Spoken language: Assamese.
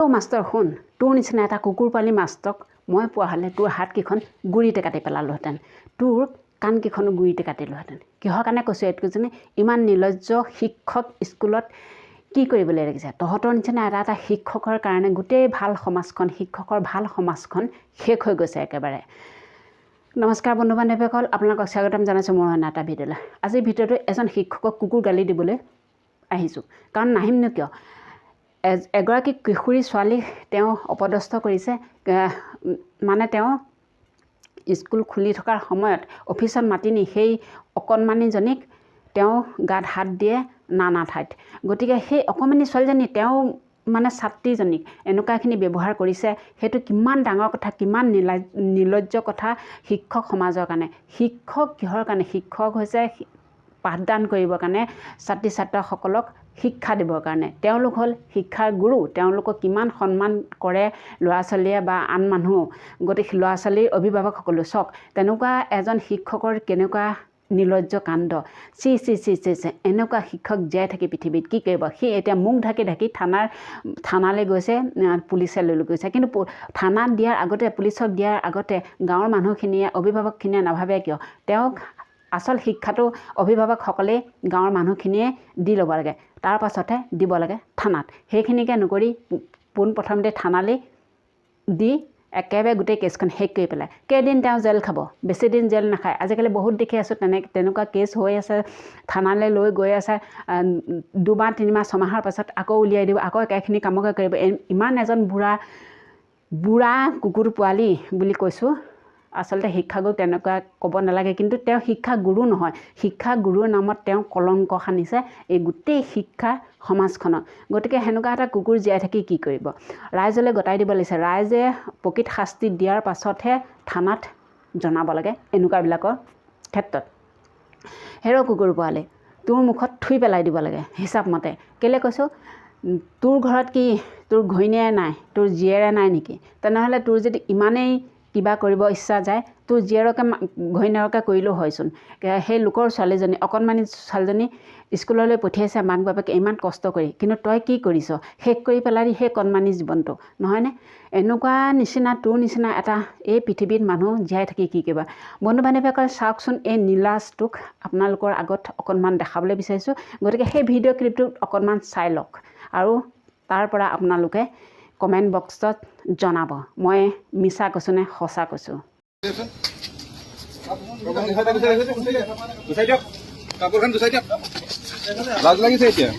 মাষ্টৰ শুন, তোৰ নিচিনা এটা কুকুৰ পালি মাষ্টৰক মই পোৱা হ'লে তোৰ হাতকেইখন গুৰিতে কাটি পেলালোহেঁতেন, তোৰ কাণকেইখনো গুৰিতে কাটিলোহেঁতেন। কিহৰ কাৰণে কৈছোঁ এইটোজনী ইমান নিৰ্লজ্জ শিক্ষক স্কুলত কি কৰিবলৈ লাগিছে? তহঁতৰ নিচিনা এটা শিক্ষকৰ কাৰণে গোটেই ভাল সমাজখন, শিক্ষকৰ ভাল সমাজখন শেষ হৈ গৈছে একেবাৰে। নমস্কাৰ বন্ধু বান্ধৱীসকল, আপোনালোকক স্বাগতম জনাইছোঁ মোৰ অন্য এটা ভিডিঅ'লৈ। আজিৰ ভিডিঅ'টো এজন শিক্ষকক কুকুৰ গালি দিবলৈ আহিছোঁ, কাৰণ নাহিমনো কিয়? এগৰাকী কিশোৰী ছোৱালীক তেওঁ অপদস্থ কৰিছে। মানে তেওঁ স্কুল খুলি থকাৰ সময়ত অফিচত মাতি নি সেই অকণমানিজনীক তেওঁ গাত হাত দিয়ে নানা ঠাইত। গতিকে সেই অকণমানি ছোৱালীজনী তেওঁ মানে ছাত্ৰীজনীক এনেকুৱাখিনি ব্যৱহাৰ কৰিছে, সেইটো কিমান ডাঙৰ কথা, কিমান নিৰ্লজ্জ কথা শিক্ষক সমাজৰ কাৰণে। শিক্ষক কিহৰ কাৰণে? শিক্ষক হৈছে পাঠদান কৰিবৰ কাৰণে, ছাত্ৰী ছাত্ৰীসকলক শিক্ষা দিবৰ কাৰণে। তেওঁলোক হ'ল শিক্ষাৰ গুৰু, তেওঁলোকক কিমান সন্মান কৰে ল'ৰা ছোৱালীয়ে বা আন মানুহ। গতিকে ল'ৰা ছোৱালীৰ অভিভাৱকসকলো চাওক, তেনেকুৱা এজন শিক্ষকৰ কেনেকুৱা নিৰ্লজ্জ কাণ্ড। C C C C C এনেকুৱা শিক্ষক জীয়াই থাকি পৃথিৱীত কি কৰিব? সি এতিয়া মুখ ঢাকি ঢাকি থানালৈ গৈছে, পুলিচে লৈ গৈছে। কিন্তু থানাত দিয়াৰ আগতে, পুলিচক দিয়াৰ আগতে গাঁৱৰ মানুহখিনিয়ে, অভিভাৱকখিনিয়ে নাভাবে কিয়? তেওঁক আচল শিক্ষাটো অভিভাৱকসকলে গাঁৱৰ মানুহখিনিয়ে দি ল'ব লাগে, তাৰ পাছতহে দিব লাগে থানাত। সেইখিনিকে নকৰি পোনপ্ৰথমতে থানালৈ দি একেবাৰে গোটেই কেছখন শেষ কৰি পেলাই। কেইদিন তেওঁ জেল খাব? বেছিদিন জেল নাখায়। আজিকালি বহুত দেখি আছোঁ তেনেকুৱা কেছ হৈ আছে, থানালৈ লৈ গৈ আছে, 2 মাহ 3 মাহ 6 মাহৰ পাছত আকৌ উলিয়াই দিব, আকৌ একেখিনি কামকে কৰিব। ইমান এজন বুঢ়া কুকুৰ পোৱালি বুলি কৈছোঁ। আচলতে শিক্ষাগুৰুক তেনেকুৱা ক'ব নালাগে, কিন্তু তেওঁ শিক্ষাগুৰু নহয়। শিক্ষাগুৰুৰ নামত তেওঁ কলংক সানিছে এই গোটেই শিক্ষা সমাজখনত। গতিকে সেনেকুৱা এটা কুকুৰ জীয়াই থাকি কি কৰিব? ৰাইজলৈ গতাই দিব লাগিছে। ৰাইজে প্ৰকৃত শাস্তি দিয়াৰ পাছতহে থানাত জনাব লাগে এনেকুৱাবিলাকৰ ক্ষেত্ৰত। হেৰ' কুকুৰ পোৱালি, তোৰ মুখত থুই পেলাই দিব লাগে হিচাপ মতে। কেলৈ কৈছোঁ? তোৰ ঘৰত কি তোৰ ঘৈণীয়ে নাই, তোৰ জীয়েৰে নাই নেকি? তেনেহ'লে তোৰ যদি ইমানেই কিবা কৰিব ইচ্ছা যায়, তোৰ জীয়েৰকে ঘৈণীয়েৰকে কৰিলেও হয়চোন। সেই লোকৰ ছোৱালীজনী, অকণমানি ছোৱালীজনী স্কুললৈ পঠিয়াইছে মাক বাপেকে ইমান কষ্ট কৰি, কিন্তু তই কি কৰিছ? শেষ কৰি পেলালি সেই কণমানি জীৱনটো, নহয়নে? এনেকুৱা নিচিনা তোৰ নিচিনা এটা এই পৃথিৱীত মানুহ জীয়াই থাকি কি কৰিবা? বন্ধু বান্ধৱীসকল চাওকচোন, এই নীলাজটোক আপোনালোকৰ আগত অকণমান দেখাবলৈ বিচাৰিছোঁ। গতিকে সেই ভিডিঅ' ক্লিপটো অকণমান চাই লওক আৰু তাৰ পৰা আপোনালোকে কমেণ্ট বক্সত জনাব মই মিছা কৈছোঁ নে সঁচা কৈছোঁ। কাপোৰখন গুচাই দিয়ক, লাজ লাগিছে এতিয়া।